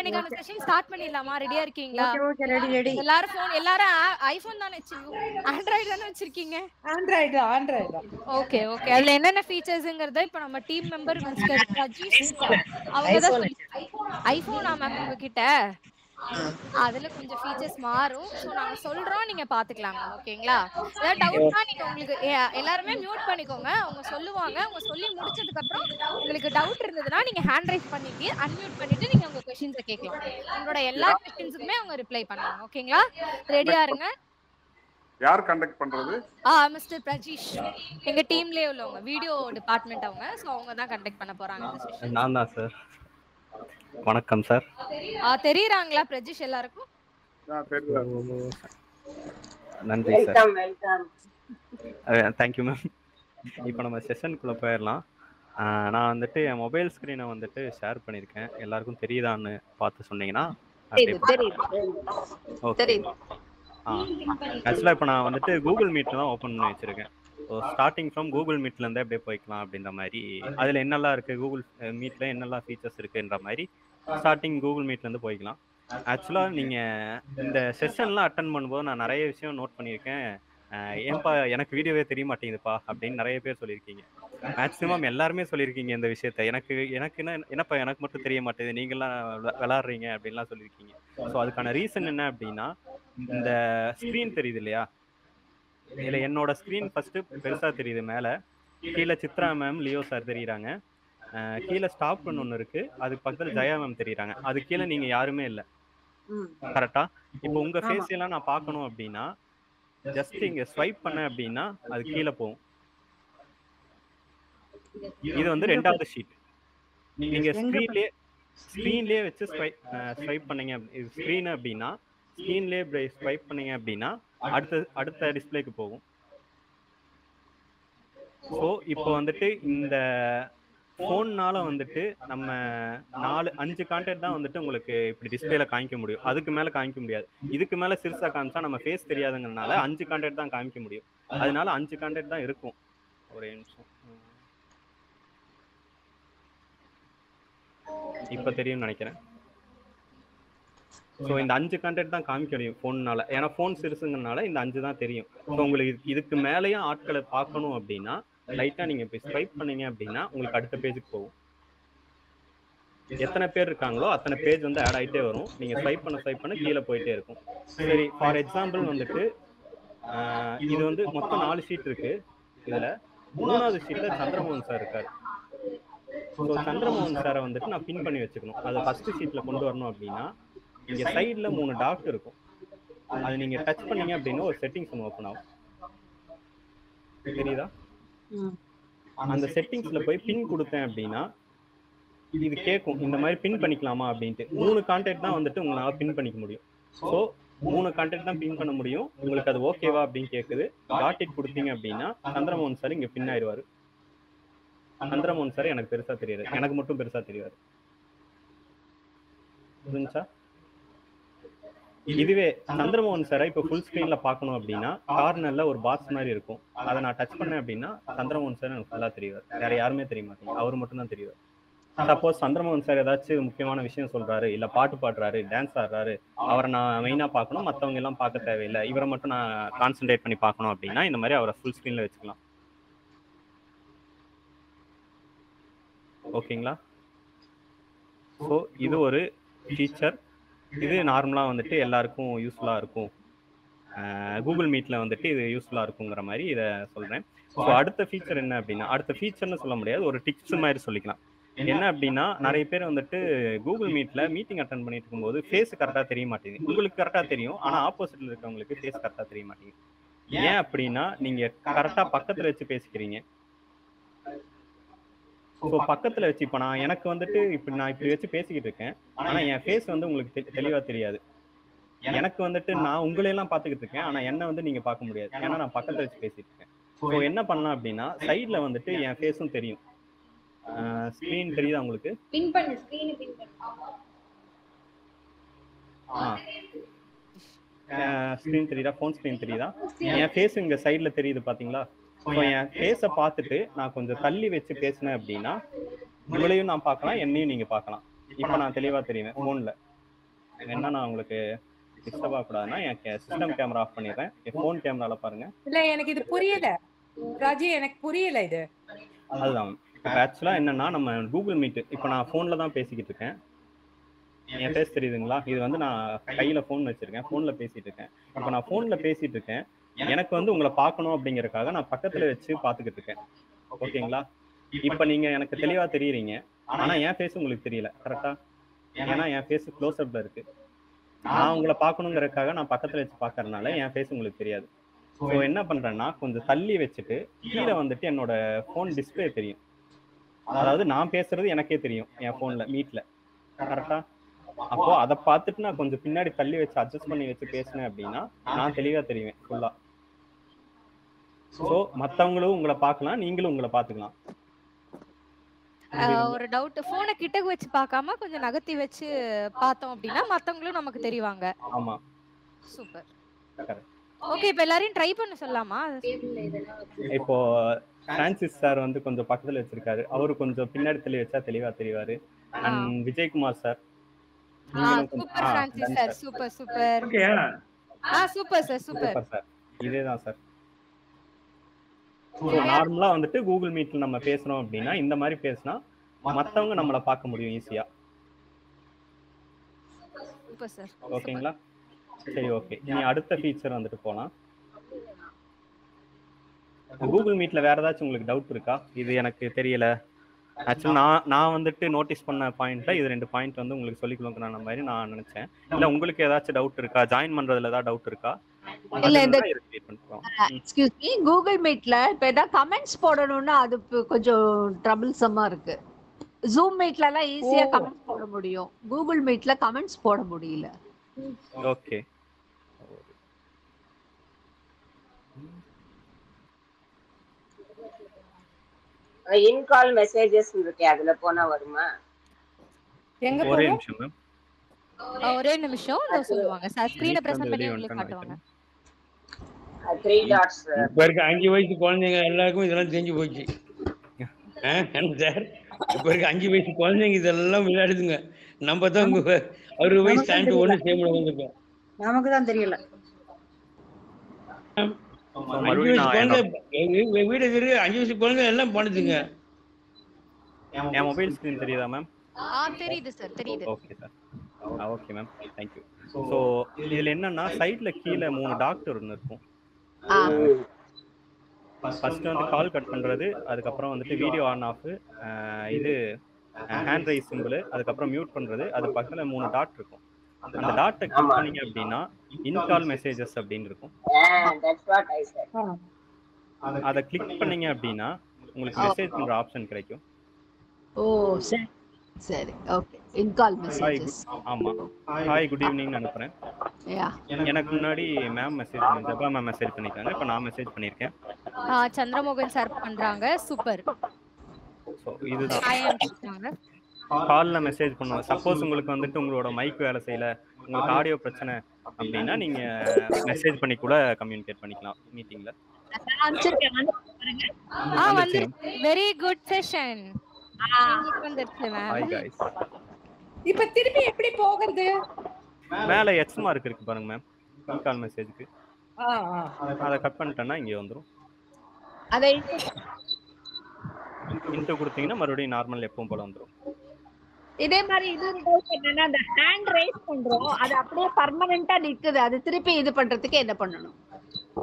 இன்னைக்கான session start பண்ணிடலாமா? ரெடியா இருக்கீங்களா? Okay ready. எல்லாரும் ஐபோன் தானே ஆண்ட்ராய்டு தானே வச்சிருக்கீங்க? ஆண்ட்ராய்டு. ஓகே. அதுல என்னென்ன ஃபீச்சர்ஸ்ங்கறத இப்ப நம்ம டீம் மெம்பர் மிஸ்டர் ரஜீஷ் அவங்க தான் சொல்லி ஐபோனா மேம் உங்ககிட்ட அதுல கொஞ்சம் ஃபீச்சர்ஸ் மாறும். சோ நாங்க சொல்றோம், நீங்க பாத்துக்கலாம் மேம். ஓகேங்களா? ஏதாவது டவுட்னா நீங்க உங்களுக்கு எல்லாருமே மியூட் பண்ணிக்கோங்க. அவங்க சொல்லுவாங்க. அவங்க சொல்லி முடிச்சதுக்கு அப்புறம் உங்களுக்கு டவுட் இருந்ததுன்னா நீங்க ஹேண்ட் ரைஸ் பண்ணிட்டு அன்மியூட் பண்ணிட்டு நீங்க உங்க क्वेश्चंस கேட்கலாம். உங்களோட எல்லா क्वेश्चंसக்குமே அவங்க ரிப்ளை பண்ணுவாங்க. ஓகேங்களா? ரெடியா இருங்க. யார் கண்டக்ட் பண்றது? மிஸ்டர் பிரஜீஷ் எங்க டீம்லயே உள்ளவங்க, வீடியோ டிபார்ட்மெண்ட் அவங்க. சோ அவங்க தான் கண்டக்ட் பண்ண போறாங்க இந்த செஷன். நான் தான் சார். வணக்கம் சார். தெரியுறாங்களா பிரஜீஷ் எல்லாருக்கும்? நன்றி சார். Thank you ma'am. இப்போ நம்ம செஷனுக்குள்ள போயிடலாம். நான் வந்துட்டு என் மொபைல் ஸ்க்ரீனை வந்துட்டு ஷேர் பண்ணியிருக்கேன். எல்லாருக்கும் தெரியுதான்னு பார்த்து சொன்னீங்கன்னா ஆக்சுவலாக இப்போ நான் வந்துட்டு கூகுள் மீட்டில் தான் ஓப்பன் பண்ணி வச்சுருக்கேன். ஸோ ஸ்டார்டிங் ஃப்ரம் கூகுள் மீட்லேருந்தே அப்படியே போய்க்கலாம் அப்படின்ற மாதிரி. அதில் என்னெல்லாம் இருக்குது, கூகுள் மீட்டில் என்னெல்லாம் ஃபீச்சர்ஸ் இருக்குன்ற மாதிரி ஸ்டார்டிங் கூகுள் மீட்லேருந்து போய்க்கலாம். ஆக்சுவலாக நீங்கள் இந்த செஷன்லாம் அட்டன் பண்ணும்போது நான் நிறைய விஷயம் நோட் பண்ணியிருக்கேன். ஏன்பா எனக்கு வீடியோவே தெரிய மாட்டேங்குதுப்பா அப்படின்னு நிறைய பேர் சொல்லியிருக்கீங்க. மேக்ஸிமம் எல்லாருமே சொல்லியிருக்கீங்க இந்த விஷயத்த. எனக்கு என்னப்பா எனக்கு மட்டும் தெரிய மாட்டேங்குது, நீங்களாம் விளாட்றீங்க அப்படின்லாம் சொல்லியிருக்கீங்க. ஸோ அதுக்கான ரீசன் என்ன அப்படின்னா, இந்த ஸ்க்ரீன் தெரியுது இல்லையா, இதில் என்னோட ஸ்க்ரீன் ஃபர்ஸ்ட் பெருசாக தெரியுது. மேலே கீழே சித்ரா மேம், லியோ சார் தெரியுறாங்க. கீழே ஸ்டாப்னு ஒன்று இருக்கு, அதுக்கு பக்கத்தில் ஜெயா மேம் தெரியுறாங்க. அது கீழே நீங்கள் யாருமே இல்லை. கரெக்டா? இப்போ உங்கள் ஃபேஸ் எல்லாம் நான் பார்க்கணும் அப்படின்னா ஜஸ்ட் இங்கே ஸ்வைப் பண்ண அப்படின்னா அது கீழே போகும். இது வந்து ரெண்டாவது ஷீட். நீங்க ஸ்க்ரீன்லயே வச்சு ஸ்வைப் பண்ணீங்க, இது ஸ்க்ரீன் அப்படின்னா ஸ்க்ரீன்லயே ஸ்வைப் பண்ணீங்க அப்படின்னா அடுத்த டிஸ்பிளேக்கு போகும். ஸோ இப்போ வந்துட்டு இந்த ஃபோன்னால வந்துட்டு நம்ம 4-5 கான்டென்ட் தான் வந்துட்டு உங்களுக்கு இப்படி டிஸ்பிளேல காமிக்க முடியும். அதுக்கு மேல காமிக்க முடியாது. இதுக்கு மேல சிறுசா காமிச்சா நம்ம ஃபேஸ் தெரியாதுங்கிறதுனால 5 கான்டென்ட் தான் காமிக்க முடியும். அதனால 5 கான்டென்ட் தான் இருக்கும். ஒரே நிமிஷம், இப்ப தெரியும்னு நினைக்கிறேன். ஸோ இந்த 5 கான்டென்ட் தான் காமிக்க முடியும் ஃபோன்னால. ஏன்னா ஃபோன் சிறுசுங்கிறதுனால இந்த 5 தான் தெரியும். ஸோ உங்களுக்கு இதுக்கு மேலேயும் ஆட்களை பார்க்கணும் அப்படின்னா லைட்டா நீங்க இப்போ ஸ்வைப் பண்ணீங்க அப்படின்னா உங்களுக்கு அடுத்த பேஜுக்கு போகும். எத்தனை பேர் இருக்காங்களோ அத்தனை பேஜ் வந்து ஆட் ஆகிட்டே வரும். நீங்க ஸ்வைப் பண்ண கீழே போயிட்டே இருக்கும். சரி, ஃபார் எக்ஸாம்பிள் வந்துட்டு இது வந்து மொத்தம் 4 ஷீட் இருக்கு. இதுல 3வது ஷீட்ல சந்திரமோகன் சார் இருக்காரு. ஸோ சந்திரமோகன் சாரை வந்துட்டு நான் பின் பண்ணி வச்சுக்கணும். அதை ஃபர்ஸ்ட் ஷீட்ல கொண்டு வரணும் அப்படின்னா இங்க சைட்ல 3 டாட் இருக்கும். அது நீங்க டச் பண்ணீங்க அப்படின்னா ஒரு செட்டிங்ஸ் ஒன்று ஓப்பன் ஆகும். தெரியுதா? அந்த செட்டிங்ஸ்ல போய் பின் கொடுத்தேன் அப்படின்னா இது கேட்கும், இந்த மாதிரி பின் பண்ணிக்கலாமா அப்படின்ட்டு. 3 கான்டென்ட் தான் வந்துட்டு உங்களால பின் பண்ணிக்க முடியும். ஸோ 3 கான்டென்ட் தான் பின் பண்ண முடியும். உங்களுக்கு அது ஓகேவா அப்படின்னு கேட்குது. டாட் இட் கொடுத்தீங்க அப்படின்னா சந்திரமோகன் சார் இங்க பின் ஆயிடுவாரு. சந்திரமோகன் சார் எனக்கு பெருசா தெரியாது, எனக்கு மட்டும் பெருசா தெரியாது. புரிஞ்சா? இதுவே சந்திரமோகன் சாரை இப்போ ஃபுல் ஸ்க்ரீன்ல பார்க்கணும் அப்படின்னா கார்னர்ல ஒரு பாக்ஸ் மாதிரி இருக்கும். அதை நான் டச் பண்ணேன் அப்படின்னா சந்திரமோகன் சார் எனக்கு ஃபுல்லா தெரியாது. வேற யாருமே தெரிய மாட்டேங்க, அவர் மட்டும் தான் தெரியாது. சப்போஸ் சந்திரமோகன் சார் ஏதாச்சும் முக்கியமான விஷயம் சொல்றாரு, இல்ல பாட்டு பாடுறாரு, டான்ஸ் ஆடுறாரு, அவரை நான் மெயினா பார்க்கணும், மற்றவங்க எல்லாம் பார்க்க தேவையில்லை, இவரை மட்டும் நான் கான்சென்ட்ரேட் பண்ணி பார்க்கணும் அப்படின்னா இந்த மாதிரி அவரை ஃபுல் ஸ்க்ரீன்ல வச்சுக்கலாம். ஓகேங்களா? ஸோ இது ஒரு ஃபீச்சர். இது நார்மலாக வந்துட்டு எல்லாருக்கும் யூஸ்ஃபுல்லாக இருக்கும். கூகுள் மீட்டில் வந்துட்டு இது யூஸ்ஃபுல்லாக இருக்குங்கிற மாதிரி இதை சொல்கிறேன். ஸோ அடுத்த ஃபீச்சர் என்ன அப்படின்னா, அடுத்த ஃபீச்சர்னு சொல்ல முடியாது, ஒரு டிப்ஸ் மாதிரி சொல்லிக்கலாம். என்ன அப்படின்னா, நிறைய பேர் வந்துட்டு கூகுள் மீட்டில் மீட்டிங் அட்டன் பண்ணிட்டு இருக்கும்போது ஃபேஸ் கரெக்டாக தெரிய மாட்டேங்குது. உங்களுக்கு கரெக்டாக தெரியும், ஆனால் ஆப்போசிட்டில் இருக்கவங்களுக்கு ஃபேஸ் கரெக்டாக தெரிய மாட்டேங்குது. ஏன் அப்படின்னா நீங்கள் கரெக்டாக பக்கத்தில் வச்சு பேசிக்கிறீங்க. ஸோ பக்கத்தில் வச்சு இப்போ நான் எனக்கு வந்துட்டு நான் இப்படி வச்சு பேசிக்கிட்டு இருக்கேன், ஆனால் என் ஃபேஸ் வந்து உங்களுக்கு தெளிவாக தெரியாது. எனக்கு வந்துட்டு நான் உங்களையெல்லாம் பார்த்துக்கிட்டு இருக்கேன், ஆனால் என்ன வந்து நீங்கள் பார்க்க முடியாது, ஏன்னா நான் பக்கத்தில் வச்சு பேசிட்டு இருக்கேன். ஸோ என்ன பண்ணலாம் அப்படின்னா சைடில் வந்துட்டு என் ஃபேஸும் தெரியும். ஸ்க்ரீன் தெரியுதா உங்களுக்கு? ஸ்க்ரீன் தெரியுதா? ஃபோன் ஸ்க்ரீன் தெரியுதா? என் ஃபேஸ் இங்கே சைடில் தெரியுது பார்த்தீங்களா? ஸோ என் ஃபேஸை பார்த்துட்டு நான் கொஞ்சம் தள்ளி வச்சு பேசினேன் அப்படின்னா உங்களையும் நான் பார்க்கலாம், என்னையும் நீங்கள் பார்க்கலாம். இப்போ நான் தெளிவாக தெரியுவேன் ஃபோனில். என்னன்னா உங்களுக்கு டிஸ்டர்ப் ஆகக்கூடாதுன்னா என் சிஸ்டம் கேமரா ஆஃப் பண்ணிடுறேன். என் ஃபோன் கேமரால பாருங்க. இல்ல எனக்கு இது புரியல ராஜி, எனக்கு புரியல இது. அதுதான் இப்போ ஆக்சுவலாக என்னன்னா நம்ம கூகுள் மீட் இப்போ நான் ஃபோனில் தான் பேசிக்கிட்டு இருக்கேன். என் ஃபேஸ் தெரியுதுங்களா? இது வந்து நான் கையில் ஃபோன் வச்சிருக்கேன், ஃபோனில் பேசிட்டு இருக்கேன். இப்போ நான் ஃபோனில் பேசிட்டு இருக்கேன், எனக்கு வந்து உங்களை பார்க்கணும் அப்படிங்கறதுக்காக நான் பக்கத்தில் வச்சு பார்த்துக்கிட்டு இருக்கேன். ஓகேங்களா? இப்போ நீங்க எனக்கு தெளிவாக தெரியுறீங்க, ஆனால் என் ஃபேஸ் உங்களுக்கு தெரியல. கரெக்டா? ஏன்னா என் ஃபேஸ் க்ளோஸ் அப்ல இருக்கு. நான் உங்களை பார்க்கணுங்கிறதுக்காக நான் பக்கத்தில் வச்சு பார்க்கறதுனால என் ஃபேஸ் உங்களுக்கு தெரியாது. ஸோ என்ன பண்றேன்னா கொஞ்சம் தள்ளி வச்சுட்டு கீழே வந்துட்டு என்னோட ஃபோன் டிஸ்பிளே தெரியும். அதாவது நான் பேசுறது எனக்கே தெரியும் என் ஃபோன்ல மீட்ல. கரெக்டா? அப்போ அதை பார்த்துட்டு நான் கொஞ்சம் பின்னாடி தள்ளி வச்சு அட்ஜஸ்ட் பண்ணி வச்சு பேசினேன் அப்படின்னா நான் தெளிவா தெரிவேன் ஃபுல்லா. ஸோ மற்றவங்களும் உங்களை பார்க்கலாம், நீங்களும் உங்களை பார்த்துக்கலாம். ஒரு டவுட், போனை கிட்ட வச்சு பார்க்காம கொஞ்சம் நகர்த்தி வச்சு பார்த்தோம் அப்படின்னா மத்தவங்களும் நமக்கு தெரிவாங்க. ஆமா, சூப்பர். கரெக்ட். ஓகே, இப்போ எல்லாரையும் ட்ரை பண்ண சொல்லலாமா? இப்போ பிரான்சிஸ் சார் வந்து கொஞ்சம் பக்கத்துல வச்சிருக்காரு, அவரு கொஞ்சம் பின்னாடி தள்ளி வச்சா தெளிவா தெரிவாரு. And Vijayakumar sir, super Francis sir, super super. Super sir, super sir. இதேதான் சார். நார்மலா வந்துட்டு கூகுள் மீட்ல நம்ம பேசுறோம் அப்படின்னா இந்த மாதிரி பேசினா மத்தவங்க நம்மள பார்க்க முடியும் ஈஸியா. Super sir. ஓகேங்களா? சரி, ஓகே. இனி அடுத்த ஃபீச்சர் வந்துட்டு போலாம். கூகுள் மீட்ல வேற ஏதாச்சும் உங்களுக்கு டவுட் இருக்கா? இது எனக்கு தெரியல. ஆக்சுவலா நான் வந்துட்டு நோட்டீஸ் பண்ண பாயிண்ட்ல இது 2 பாயிண்ட் வந்து உங்களுக்கு சொல்லிக் கொடுக்கற மாதிரி நான் நினைச்சேன். இல்ல உங்களுக்கு ஏதாச்சும் டவுட் இருக்கா? ஜாயின் பண்றதுல ஏதாவது டவுட் இருக்கா? இல்ல, இந்த எக்ஸ்கியூஸ் மீ, கூகுள் மீட்ல இப்ப ஏதாவது கமெண்ட்ஸ் போடணும்னா அது கொஞ்சம் ட்ரபிள்சமா இருக்கு. ஜூம் மீட்ல எல்லாம் ஈஸியா கமெண்ட்ஸ் போட முடியும், கூகுள் மீட்ல கமெண்ட்ஸ் போட முடியல. ஓகே. இன் கால் மெசேजेस இருக்கு, அதுல போனா வருமா? எங்க ஒரே போறோம்? நிமிஷம் மேம், ஒரே நிமிஷம் நான் சொல்லுவாங்க சார், ஸ்கிரீனை பிரஸ் பண்ணி உங்களுக்கு காட்டுவாங்க. 3 டாட்ஸ். இப்ப இருக்க 5 வயசு குழந்தைங்க எல்லாருக்கும் இதெல்லாம் தெரிஞ்சு போச்சு. என்ன சார், இப்ப இருக்க 5 வயசு குழந்தைங்க இதெல்லாம் விளையாடுதுங்க. நம்ம தான் 60 வயசு தாண்டி ஒண்ணு சேம் வந்திருக்கோம். நமக்கு தான் தெரியல. 5 வயசு குழந்தை வீடு 5 வயசு குழந்தை எல்லாம் பண்ணுதுங்க. என் மொபைல் ஸ்கிரீன் தெரியுதா மேம்? தெரியுது சார், தெரியுது. Okay sir. Okay ma'am, thank you. So இதுல என்னன்னா சைட்ல கீழே 3 டாக்டர் ஒன்று இருக்கும். ஃபர்ஸ்ட் வந்து கால் கட் பண்றது, அதுக்கப்புறம் வந்துட்டு வீடியோ ஆன் ஆஃப், இது ஹேண்ட் ரைஸ் சிம்பிள், அதுக்கப்புறம் மியூட் பண்றது. அது பக்கத்துல 3 டாட் இருக்கும். அந்த டாட்டை கிளிக் பண்ணீங்க அப்படின்னா இன் கால் மெசேजेस அப்படின்னு இருக்கும். That's what I set. அதை கிளிக் பண்ணீங்க அப்படின்னா உங்களுக்கு மெசேஜ் பண்ற ஆப்ஷன் கிடைக்கும். ஓ சரி சரி, ஓகே. இன் கால் மெசேजेस. ஆமா, ஹாய் குட் ஈவினிங் அனுப்புறேன். எனக்கு முன்னாடி மேம் மெசேஜ் ஜபா மேம் மெசேஜ் பண்ணிருக்காங்க, இப்போ நான் மெசேஜ் பண்ணிருக்கேன். சந்திரமோகன் சார் பண்றாங்க, சூப்பர். சோ இதுதான் கால்ல மெசேஜ் பண்ணுவோம். சப்போஸ் உங்களுக்கு வந்துட்டு உங்களோட மைக் வேலை செய்யல, உங்களுக்கு ஆடியோ பிரச்சனை அப்படின்னா நீங்க மெசேஜ் பண்ணி கூட கம்யூனிகேட் பண்ணிக்கலாம் மீட்டிங்ல. Very good session. Hi guys. இப்ப திருப்பி எப்படி போகிறது? மேல எக்ஸ் மார்க் இருக்கு பாருங்க மேம், இன் கால் மெசேஜ்க்கு. அத கட் பண்ணிட்டேன்னா இங்க வந்துரும். அதை இன்ட்ரோ கொடுத்தீங்கன்னா மறுபடியும் நார்மல் எப்பவும் போல வந்துரும். இதே மாதிரி இது டவுட் என்னன்னா, அந்த ஹேண்ட் ரைஸ் பண்றோம், அது அப்படியே பெர்மனன்ட்டா நிக்குது, அது திருப்பி இது பண்றதுக்கு என்ன பண்ணணும்?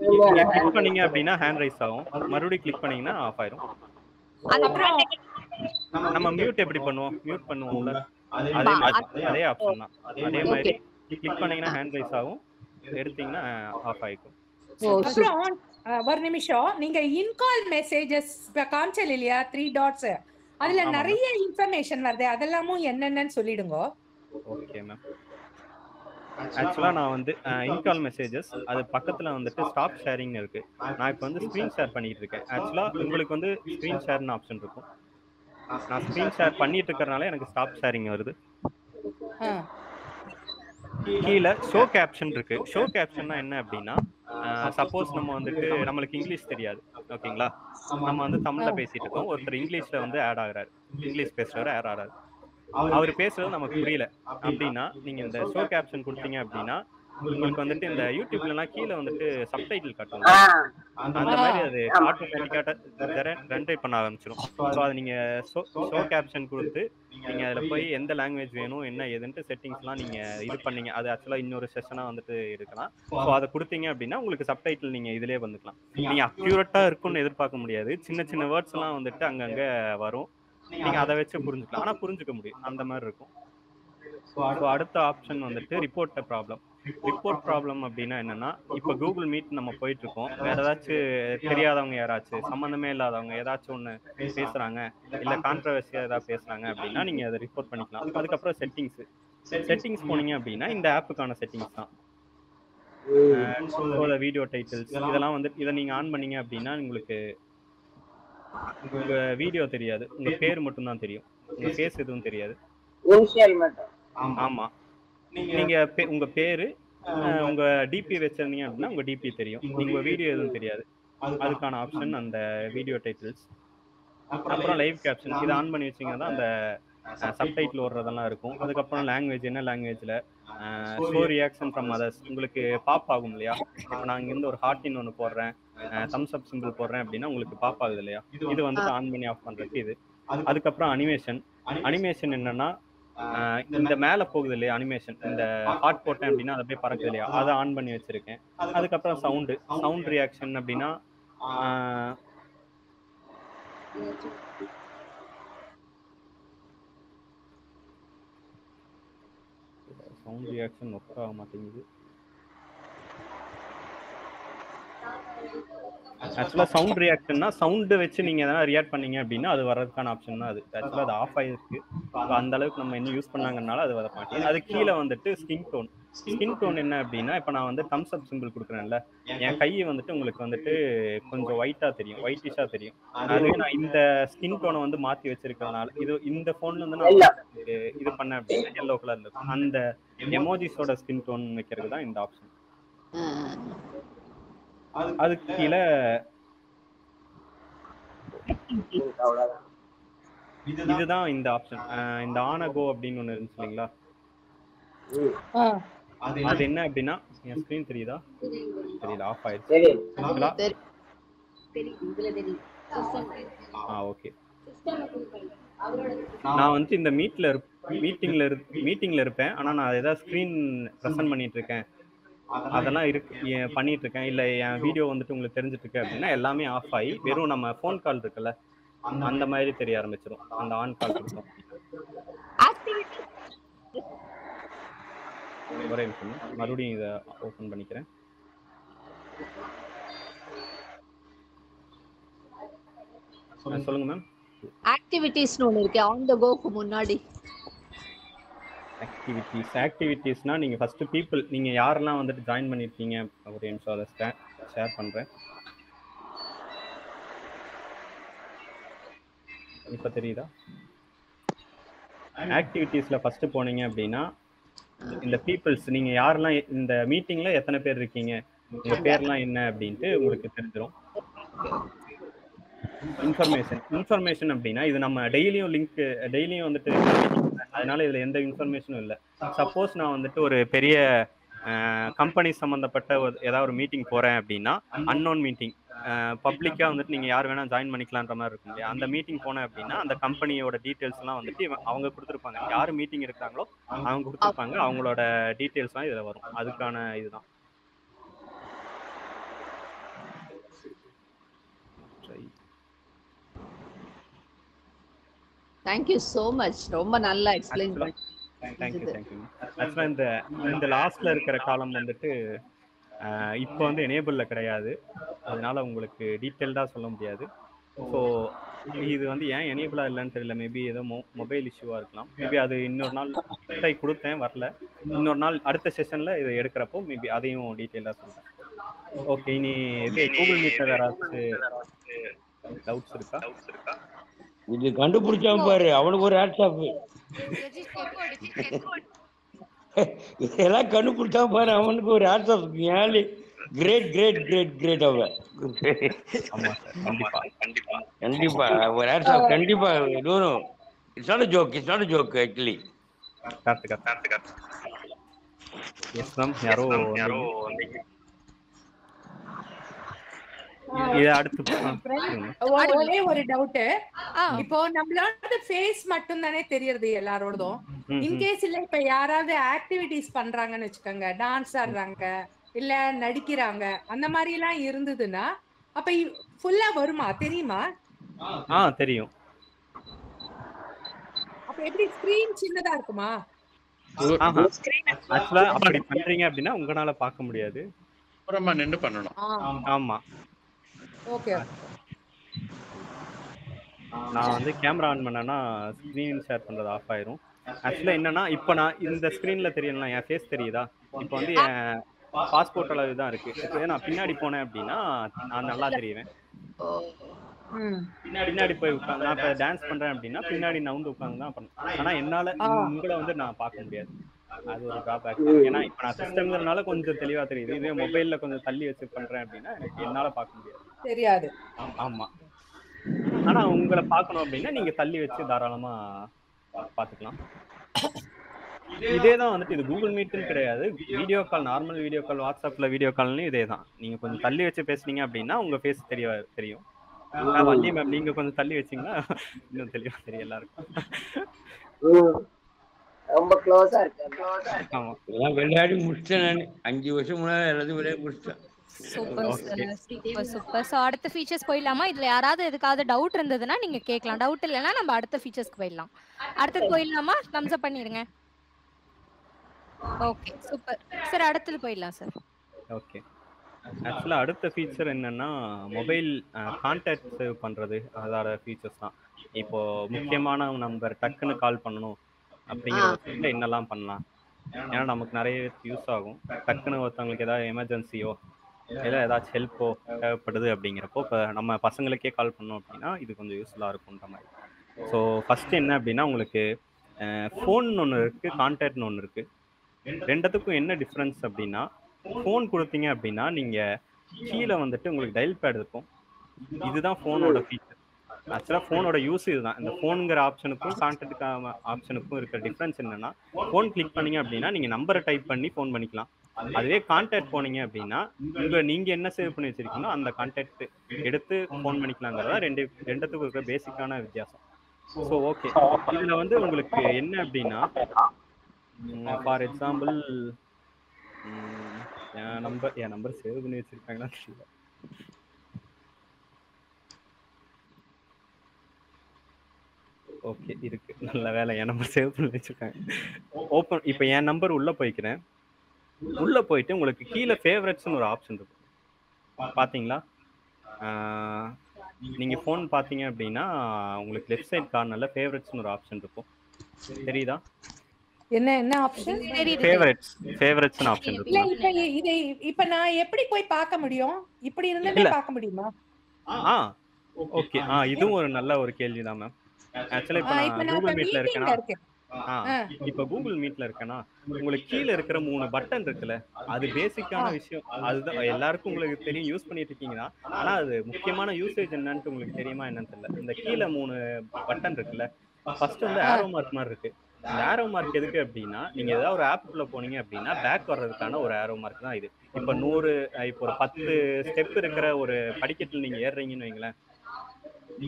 நீங்க கிளிக் பண்ணீங்க அப்படின்னா ஹேண்ட் ரைஸ் ஆகும், மறுபடியும் கிளிக் பண்ணீங்கன்னா ஆஃப் ஆயிரும். அதுக்கப்புறம் நம்ம மியூட் எப்படி பண்ணுவோம்? மியூட் பண்ணுவோம்ல, அதே ஆப்ஷன் தான். அதே மாதிரி கிளிக் பண்ணீங்கன்னா ஹேண்ட் ரைஸ் ஆகும், எடுத்தீங்கன்னா ஆஃப் ஆயிடும். அப்புறம் ஒரு நிமிஷம், நீங்க இன் கால் மெசேजेस காமிச்சல் இல்லையா 3 டாட்ஸ், அதுல நிறைய இன்ஃபர்மேஷன் வருது, அதெல்லாமும் என்னென்னன்னு சொல்லிடுங்க. Okay ma'am. ஆக்சுவலா நான் வந்து இன் கால் மெசேजेस அது பக்கத்துல வந்துட்டு ஸ்டாப் ஷேரிங் இருக்கு. நான் இப்போ வந்து ஸ்கிரீன் ஷேர் பண்ணிட்டு இருக்கேன். ஆக்சுவலா உங்களுக்கு வந்து ஸ்கிரீன் ஷேர்னு ஆப்ஷன் இருக்கும். நான் ஸ்கிரீன் ஷேர் பண்ணிட்டு இருக்கறனால எனக்கு ஸ்டாப் ஷேரிங் வருது. கீழ ஷோ கேப்ஷன் இருக்கு. ஷோ கேப்ஷன்னா என்ன அப்படின்னா, சப்போஸ் நம்ம வந்துட்டு நம்மளுக்கு இங்கிலீஷ் தெரியாது, ஓகேங்களா? நம்ம வந்து தமிழ்ல பேசிட்டு இருக்கோம், ஒருத்தர் இங்கிலீஷ்ல வந்து ஆட் ஆகுறாரு, இங்கிலீஷ் பேசுறவர் ஆட் ஆகுறாரு. அவர் பேசுறது நமக்கு புரியல அப்படின்னா நீங்க இந்த ஷோ கேப்ஷன் கொடுத்தீங்க அப்படின்னா உங்களுக்கு வந்துட்டு இந்த யூடியூப்லலாம் கீழே வந்துட்டு சப்டைட்டில் காட்டுவாங்க. அந்த மாதிரி அது ஆட்டோமேட்டிக்காக ஜென்ரேட் பண்ண ஆரம்பிச்சிடும். ஸோ அதை நீங்கள் ஷோ கேப்ஷன் கொடுத்து நீங்கள் அதில் போய் எந்த லாங்குவேஜ் வேணும் என்ன ஏதுன்ட்டு செட்டிங்ஸ்லாம் நீங்கள் இது பண்ணீங்க. அது ஆக்சுவலாக இன்னொரு செஷனாக வந்துட்டு இருக்கலாம். ஸோ அதை கொடுத்தீங்க அப்படின்னா உங்களுக்கு சப்டைட்டில் நீங்கள் இதிலே வந்துக்கலாம். நீங்கள் அக்யூரேட்டாக இருக்குன்னு எதிர்பார்க்க முடியாது. சின்ன சின்ன வேர்ட்ஸ்லாம் வந்துட்டு அங்கங்கே வரும். நீங்கள் அதை வச்சு புரிஞ்சுக்கலாம். ஆனால் புரிஞ்சுக்க முடியும். அந்த மாதிரி இருக்கும். ஸோ அடுத்த ஆப்ஷன் வந்துட்டு ரிப்போர்ட் ப்ராப்ளம். ரிப்போர்ட் ப்ராப்ளம் அப்படின்னா என்னன்னா, இப்போ கூகுள் மீட் நம்ம போயிட்டு இருக்கோம். வேற ஏதாச்சும் தெரியாதவங்க யாராச்சும் சம்மந்தமே இல்லாதவங்க ஏதாச்சும் ஒன்று பேசுறாங்க, இல்லை கான்ட்ரவர்சியா ஏதாவது பேசுறாங்க அப்படின்னா நீங்க அதை ரிப்போர்ட் பண்ணிக்கலாம். அதுக்கப்புறம் செட்டிங்ஸ் போனீங்க அப்படின்னா இந்த ஆப்புக்கான செட்டிங்ஸ் தான். வீடியோ டைட்டில்ஸ் இதெல்லாம் வந்து இதை நீங்க ஆன் பண்ணீங்க அப்படின்னா உங்களுக்கு உங்க வீடியோ தெரியாது, உங்க பேர் மட்டும் தான் தெரியும். உங்க ஃபேஸ் எதுவும் தெரியாது. ஆமா, நீங்க உங்க பேரு உங்க டிபி வச்சிருந்தீங்க அப்படின்னா உங்க டிபி தெரியும். உங்க வீடியோ எதுவும் தெரியாது. அதுக்கான ஆப்ஷன் அந்த வீடியோ டைட்டில்ஸ். அப்புறம் லைவ் கேப்ஷன் இதை ஆன் பண்ணி வச்சிங்கன்னா அந்த சப்டைட்டில் ஓடுறதெல்லாம் இருக்கும். அதுக்கப்புறம் லாங்குவேஜ் என்ன லாங்குவேஜ்ல ஷோ ரியாக்ஷன் ஃப்ரம் அதர்ஸ் உங்களுக்கு பாப் ஆகும் இல்லையா. இப்போ நான் இங்கிருந்து ஒரு ஹார்ட்டின் ஒன்று போடுறேன், தம்ஸ் அப் சிம்பிள் போடுறேன் அப்படின்னா உங்களுக்கு பாப் ஆகுது இல்லையா. இது வந்துட்டு ஆன் பண்ணி ஆஃப் பண்றதுக்கு இது. அதுக்கப்புறம் அனிமேஷன் என்னன்னா இந்த மேல போகுது இல்லையா அனிமேஷன், இந்த ஹார்ட் போட்டேன் அப்படின்னா அது அப்படியே பறக்குது இல்லையா, அதை ஆன் பண்ணி வச்சிருக்கேன். அதுக்கப்புறம் சவுண்ட் ரியாக்ஷன் அப்படின்னா சவுண்ட் ரியாக்ஷன் ஒர்க் ஆக மாட்டேங்குது. ஆக்சுவலாக சவுண்ட் ரியாக்ஷன்னா சவுண்டு வச்சு நீங்கள் எதனா ரியாக்ட் பண்ணீங்க அப்படின்னா அது வர்றதுக்கான ஆப்ஷன் தான் அது. ஆக்சுவலாக அது ஆஃப் ஆகிருக்கு. அந்த அளவுக்கு நம்ம இன்னும் யூஸ் பண்ணாங்கனால அது வர மாட்டேங்குது. அது கீழே வந்துட்டு ஸ்கின் டோன் என்ன அப்படின்னா, இப்போ நான் வந்து தம்ஸ் அப் சிம்பிள் கொடுக்குறேன்ல, என் கையை வந்துட்டு உங்களுக்கு வந்துட்டு கொஞ்சம் ஒயிட்டிஷாக தெரியும். அது நான் இந்த ஸ்கின் டோனை வந்து மாற்றி வச்சிருக்கிறதுனால இது இந்த ஃபோன்ல இருந்து நான் இது பண்ணேன் அப்படின்னா எல்லோ கலர்ல இருக்கும். அந்த எமோஜிஸோட ஸ்கின் டோன் வைக்கிறது தான் இந்த ஆப்ஷன். அதுக்கு கீழே இதுதான் இந்த ஆப்ஷன். இந்த ஆனகோ அப்படின்னு ஒண்ணு இருந்துச்சு இல்லைங்களா, அது என்ன அப்படின்னா என் ஸ்கிரீன் தெரியுதா தெரியல, ஆஃப் ஆயிடுச்சு. ஓகே, நான் வந்து இந்த மீட்டிங்ல இருப்பேன். ஆனா நான் ஏதாவது ஸ்கிரீன் ப்ரெசென்ட் பண்ணிட்டு இருக்கேன், அதெல்லாம் பண்ணிட்டு இருக்கேன், இல்லை என் வீடியோ வந்துட்டு உங்களுக்கு தெரிஞ்சிட்டு இருக்கு அப்படின்னா எல்லாமே ஆஃப் ஆகி வெறும் நம்ம ஃபோன் கால் இருக்குல்ல அந்த மாதிரி தெரிய ஆரம்பிச்சிடும். அந்த ஆன் கால் கொடுத்தோம். ஒரே நிமிஷம், மறுபடியும் இதை ஓப்பன் பண்ணிக்கிறேன். சொல்லுங்க மேம். ஆக்டிவிட்டீஸ்னு ஒன்று இருக்கு ஆன் தி கோக்கு முன்னாடி. ஆக்டிவிட்டீஸ்னா நீங்க ஃபர்ஸ்ட் பீப்புள் நீங்க யாரெல்லாம் வந்துட்டு ஜாயின் பண்ணிருக்கீங்க ஒரு நிமிஷம் அதை ஷேர் பண்றேன். இப்ப தெரியுதா? ஆக்டிவிட்டீஸ்ல ஃபர்ஸ்ட் போனீங்க அப்படின்னா இந்த பீப்புள்ஸ் நீங்க யாரெல்லாம் இந்த மீட்டிங்ல எத்தனை பேர் இருக்கீங்க, உங்க பேர்லாம் என்ன அப்படின்ட்டு உங்களுக்கு தெரிஞ்சிடும். இன்ஃபர்மேஷன் அப்படின்னா இது நம்ம டெய்லியும் வந்துட்டு அதனால இதுல எந்த இன்ஃபர்மேஷனும் இல்லை. சப்போஸ் நான் வந்துட்டு ஒரு பெரிய கம்பெனி சம்பந்தப்பட்ட ஏதாவது ஒரு மீட்டிங் போறேன் அப்படின்னா அன்னோன் மீட்டிங் பப்ளிக்கா வந்துட்டு நீங்க யார் வேணா ஜாயின் பண்ணிக்கலான்ற மாதிரி இருக்கும் இல்லையா. அந்த மீட்டிங் போனேன் அப்படின்னா அந்த கம்பெனியோட டீட்டெயில்ஸ் எல்லாம் வந்துட்டு அவங்க கொடுத்துருப்பாங்க. யாரு மீட்டிங் இருக்காங்களோ அவங்க கொடுத்துருப்பாங்க, அவங்களோட டீட்டெயில்ஸ் எல்லாம் இதுல வரும். அதுக்கான இதுதான். தேங்க்யூ சோ மச், ரொம்ப நல்லா எக்ஸ்பிளைன் பண்ணி. தேங்க்யூ. ஆக்சுவலா இந்த லாஸ்ட்ல இருக்கிற காலம் வந்துட்டு இப்போ வந்து எனேபிள்ல கிடையாது, அதனால உங்களுக்கு டீட்டெயில்டா சொல்ல முடியாது. ஸோ இது வந்து ஏன் எனேபிளா இல்லைன்னு தெரியல. மேபி ஏதோ மொபைல் இஷ்யூவா இருக்கலாம். மேபி அது இன்னொரு நாள் ட்ரை கொடுத்தேன் வரல. இன்னொரு நாள் அடுத்த செஷன்ல இதை எடுக்கிறப்போ மேபி அதையும் டீட்டெயிலா சொல்றேன். ஓகே, இனி கூகுள் மீட்ல ஏதாச்சும் டவுட்ஸ் இருக்கா? இது கண்டுபிடிச்சாம பாரு, அவனுக்கு ஒரு வாட்ஸ்அப் இதெல்லாம் கண்டுபிடிச்சா பாரு, அவனுக்கு ஒரு WhatsApp. Great great great great. அவன் கண்டிப்பா ஒரு வாட்ஸ்அப் கண்டிப்பா வேணும். It's not a joke. It's not a joke actually. Correct. Yes ma'am, யாரோ இது அடுத்து ஒரே ஒரு டவுட். இப்போ நம்மளோட ஃபேஸ் மட்டும் தானே தெரியறது எல்லாரோடதும். இன்கேஸ் இல்ல இப்ப யாராவது ஆக்டிவிட்டிஸ் பண்றாங்கன்னு வச்சுக்கோங்க, டான்ஸ் ஆடுறாங்க இல்ல நடிக்கிறாங்க, அந்த மாதிரி எல்லாம் இருந்ததுன்னா அப்ப ஃபுல்லா வருமா, தெரியுமா? தெரியும். அப்ப எப்படி ஸ்கிரீன் சின்னதா இருக்குமா? ஆக்சுவலா அப்படி பண்றீங்க அப்படின்னா உங்களால பார்க்க முடியாது, அப்புறமா நின்று பண்ணணும். ஆமா. ஓகே. நான் வந்து கேமரா ஆன் பண்ணேன்னா ஸ்க்ரீன் ஷேர் பண்றது ஆஃப் ஆயிரும். ஆக்சுவலா என்னன்னா, இப்போ நான் இந்த ஸ்க்ரீன்ல தெரியலாம், என் ஃபேஸ் தெரியுதா? இப்போ வந்து என் பாஸ்போர்ட் அளவு தான் இருக்கு. இப்போ நான் பின்னாடி போனேன் அப்படின்னா நான் நல்லா தெரியுவேன். பின்னாடி போய் உட்காந்து நான் இப்போ டான்ஸ் பண்றேன் அப்படின்னா பின்னாடி நவுந்து உட்காந்து தான் பண்ணேன். ஆனா என்னால உங்களை வந்து நான் பார்க்க முடியாது. அது ஒரு டிராபேக். ஏன்னா இப்போ நான் சிஸ்டம்ங்கிறதுனால கொஞ்சம் தெளிவா தெரியுது. இதே மொபைல்ல கொஞ்சம் தள்ளி வச்சு பண்றேன் அப்படின்னா எனக்கு என்னால பார்க்க முடியாது, தெரியாது. ஆமா. ஆனா உங்களை பார்க்கணும் அப்படின்னா நீங்க தள்ளி வச்சு தாராளமா பாத்துக்கலாம். இதேதான் வந்துட்டு இது கூகுள் மீட்னு கிடையாது, video call, normal video call, வாட்ஸ்அப்ல வீடியோ கால்னு இதே தான். நீங்க கொஞ்சம் தள்ளி வச்சு பேசுனீங்க அப்படின்னா உங்க ஃபேஸ் தெரியும். வள்ளி மேம் நீங்க கொஞ்சம் தள்ளி வச்சீங்கன்னா இன்னும் தெளிவா தெரியும் எல்லாருக்கும். ரொம்ப க்ளோஸா இருக்கு. ஆமா, எல்லாம் விளையாடி முடிச்சிட்டேன் நான். 5 வருஷம் முன்னாடி எல்லாத்தையும் விளையாடி முடிச்சிட்டேன். சூப்பர். சோ அடுத்த ஃபீச்சர்ஸ் போயிடலாமா? இதுல யாராவது எதுக்காவது டவுட் இருந்ததுன்னா நீங்க கேட்கலாம். டவுட் இல்லைன்னா நம்ம அடுத்த ஃபீச்சர்ஸ்க்கு போயிடலாம். அடுத்தது போயிடலாமா? தம்ஸ் அப் பண்ணிடுங்க. Okay, super sir. அடுத்தது போயிடலாம் சார். ஓகே. ஆக்சுவலா அடுத்த ஃபீச்சர் என்னன்னா மொபைல் கான்டாக்ட் சேவ் பண்றது. அதோட ஃபீச்சர்ஸ் தான். இப்போ முக்கியமான நம்பர் டக்குன்னு கால் பண்ணணும் அப்படிங்கிற என்னெல்லாம் பண்ணலாம். ஏன்னா நமக்கு நிறைய யூஸ் ஆகும். டக்குன்னு ஒருத்தவங்களுக்கு ஏதாவது எமர்ஜென்சியோ இல்லை ஏதாச்சும் ஹெல்ப்போ தேவைப்படுது அப்படிங்கிறப்போ இப்போ நம்ம பசங்களுக்கே கால் பண்ணோம் அப்படின்னா இது கொஞ்சம் யூஸ்ஃபுல்லாக இருக்குன்ற மாதிரி. ஸோ ஃபஸ்ட்டு என்ன அப்படின்னா, உங்களுக்கு ஃபோன் ஒன்று இருக்குது, கான்டாக்ட்னு ஒன்று இருக்குது. ரெண்டுத்துக்கும் என்ன டிஃப்ரென்ஸ் அப்படின்னா, ஃபோன் கொடுத்தீங்க அப்படின்னா நீங்கள் கீழே வந்துட்டு உங்களுக்கு டயல் பேட் இருக்கும். இதுதான் ஃபோனோட ஃபீச்சர். ஆக்சுவலாக ஃபோனோட யூஸ் இதுதான். இந்த ஃபோனுங்கிற ஆப்ஷனுக்கும் கான்டாக்ட் ஆப்ஷனுக்கும் இருக்கிற டிஃப்ரென்ஸ் என்னன்னா, ஃபோன் கிளிக் பண்ணீங்க அப்படின்னா நீங்கள் நம்பரை டைப் பண்ணி ஃபோன் பண்ணிக்கலாம். அதுவே கான்டாக்ட் போனீங்க அப்படின்னா நீங்கள் என்ன சேவ் பண்ணி வச்சிருக்கீங்களோ அந்த கான்டாக்ட் எடுத்து ஃபோன் பண்ணிக்கலாங்கிறதா ரெண்டுத்துக்கும் இருக்கிற பேசிக்கான வித்தியாசம். ஸோ ஓகே, இதில் வந்து உங்களுக்கு என்ன அப்படின்னா, for example N number save பண்ணி வச்சிருக்காங்களா தெரியல. ஓகே, இருக்கு, நல்ல வேலை, என் நம்பர் சேவ் பண்ணி வச்சிருக்காங்க. ஓப்பன் இப்போ என் நம்பர் உள்ள போய்க்கிறேன். உள்ள போயிட்டு உங்களுக்கு கீழே ஃபேவரட்ஸ்னு ஒரு ஆப்ஷன் இருக்கும், பாத்தீங்களா? நீங்க ஃபோன் பாத்தீங்க அப்படின்னா உங்களுக்கு லெஃப்ட் சைடு கார்னர்ல ஃபேவரட்ஸ்னு ஒரு ஆப்ஷன் இருக்கும், தெரியுதா? என்ன ஆப்ஷன்? ஃபேவரட்ஸ்னு ஆப்ஷன் இருக்கு. இல்ல இப்ப நான் எப்படி போய் பார்க்க முடியும்? இப்படி இருந்தாலே பார்க்க முடியுமா? ஓகே, இதுவும் ஒரு நல்ல ஒரு கேள்விதான் மேம். ஆக்சுவலா இப்ப நான் கூகுள் மீட்ல இருக்கேனா, இப்ப கூகுள் மீட்ல இருக்கேனா, உங்களுக்கு கீழே இருக்கிற 3 பட்டன் இருக்குல்ல, அது பேசிக்கான விஷயம். அதுதான் எல்லாருக்கும் உங்களுக்கு தெரியும், யூஸ் பண்ணிட்டு இருக்கீங்கன்னா. ஆனா அது முக்கியமான யூசேஜ் என்னன்னு உங்களுக்கு தெரியுமா என்னன்னு தெரியல. இந்த கீழே 3 பட்டன் இருக்குல்ல, ஃபர்ஸ்ட் வந்து ஆரோ மார்க் மாதிரி இருக்கு. இந்த ஆரோ மார்க் எதுக்கு அப்படின்னா, நீங்க ஏதாவது ஒரு ஆப்குள்ள போனீங்க அப்படின்னா பேக் வர்றதுக்கான ஒரு ஆரோ மார்க் தான் இது. இப்ப 100 இப்போ ஒரு 10 ஸ்டெப் இருக்கிற ஒரு படிக்கட்டுல நீங்க ஏறுறீங்கன்னு வைங்களேன்,